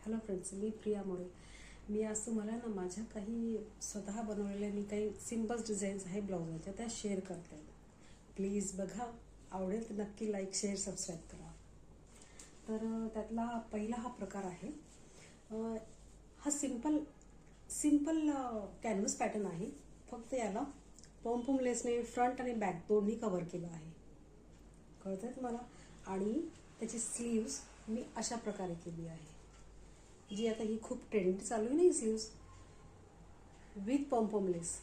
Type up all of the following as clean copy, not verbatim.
Hello friends, मी प्रिया मोरे. मी आज तुम्हाला ना माझ्या काही स्वतः बनवलेल्या मी काही सिम्पल डिझाईन्स आहे ब्लाउजाच्या त्या शेअर करते. प्लीज बघा, आवडेल तर नक्की लाईक शेअर सबस्क्राईब करा. तर त्यातला पहिला हा प्रकार आहे. हा सिम्पल कॅनव्हास पॅटर्न आहे. फक्त याला पॉम लेसने फ्रंट आणि बॅक दोन्ही कव्हर केलं आहे. कळतंय तुम्हाला? आणि त्याची स्लीव्स मी अशा प्रकारे केली आहे, जी आता ही खूप ट्रेंड चालू आहे ना, ही स्लीव्स विथ पॉम लेस.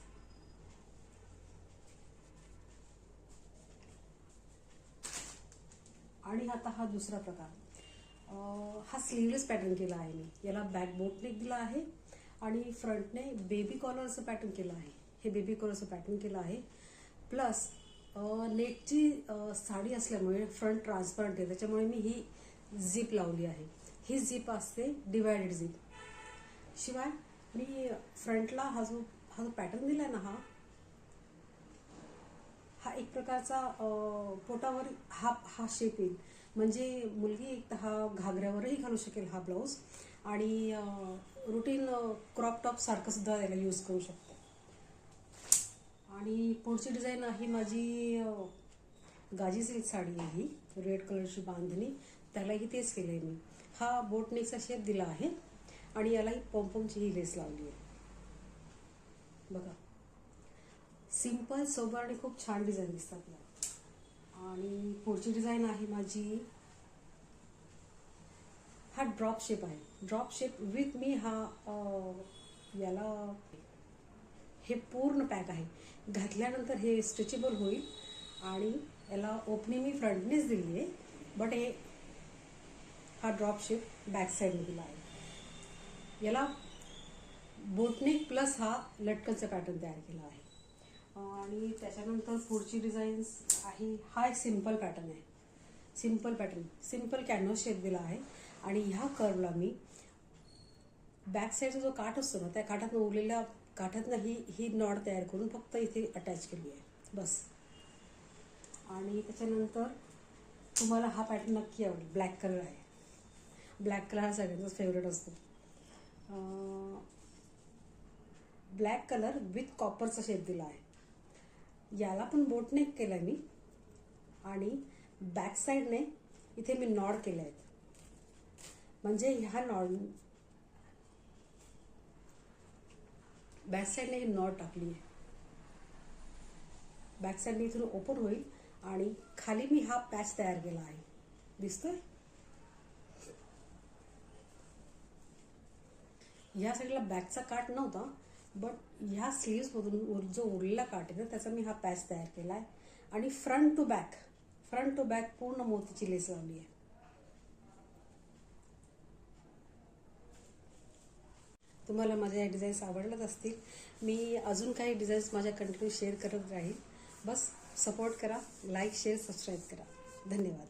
आणि आता हा दुसरा प्रकार, हा स्लीवलेस पॅटर्न केला आहे. मी याला बॅक बोट नेक दिला आहे आणि फ्रंटने बेबी कॉलरचं पॅटर्न केलं आहे. हे बेबी कॉलरचं पॅटर्न केलं आहे. प्लस नेटची साडी असल्यामुळे फ्रंट ट्रान्सपरंट आहे, त्याच्यामुळे मी ही झिप लावली आहे. ही झिप असते डिवायडेड झिप. शिवाय मी फ्रंटला हा जो पॅटर्न दिला आहे ना, हा एक प्रकारचा पोटावर हा शेप येईल. म्हणजे मुलगी एक हा घागऱ्यावरही घालू शकेल हा ब्लाऊज. आणि रुटीन क्रॉप टॉप सारखं सुद्धा याला यूज करू शकतो. आणि पुढची डिझाईन आहे माझी गाजी सिल्क साडी आहे. ही रेड कलरची बांधणी, त्यालाही तेच केलं आहे मी. हा बोट नेकचा शेप दिला आहे आणि यालाही पॉमची ही लेस लावली आहे. बघा, सिंपल सोबर आणि खूप छान डिझाईन दिसतात मला. आणि पुढची डिझाईन आहे माझी, हा ड्रॉप शेप आहे. ड्रॉप शेप विथ मी याला हे पूर्ण पॅक आहे. घातल्यानंतर हे स्ट्रेचेबल होईल आणि याला ओपनिंग मी फ्रंटनेच दिली आहे. बट हा ड्रॉप शेप बॅक साईडने दिला आहे. याला बोटनेक प्लस हा लटकनचा पॅटर्न तयार केला आहे. आणि त्याच्यानंतर पुढची डिझाईन्स आहे, हा एक सिंपल पॅटर्न आहे. सिंपल कॅनव्हास शेप दिला आहे. आणि ह्या कर्वला मी बॅक साईडचा जो काठ असतो ना, त्या काठातून उरलेल्या काठातनं ही नॉट तयार करून फक्त इथे अटॅच केली आहे, बस. आणि त्याच्यानंतर तुम्हाला हा पॅटर्न नक्की आवडेल. ब्लॅक कलर आहे. ब्लॅक कलर हा सगळ्यांचाच फेवरेट असतो. ब्लॅक कलर विथ कॉपरचा शेप दिला आहे. याला पण बोट नेक केलं आहे मी. आणि बॅक साईडने इथे मी नॉड केले आहेत. म्हणजे ह्या बॅक साईडने ही नॉट टाकली आहे. बॅक साईडने इथून ओपन होईल आणि खाली मी हा पॅच तयार केला आहे, दिसतोय? ह्या साईडला बॅकचा काठ नव्हता, बट ह्या स्लीव्समधून जो उरलेला काठ आहे ना, त्याचा मी हा पॅच तयार केला आहे. आणि फ्रंट टू बॅक पूर्ण मोतीची लेस लावली आहे. तुम्हाला माझ्या या डिझाईन्स आवडल्याच असतील. मी अजून काही डिझाईन्स माझ्या कंटिन्यू शेअर करत राहील. बस सपोर्ट करा, लाईक शेअर सबस्क्राईब करा. धन्यवाद.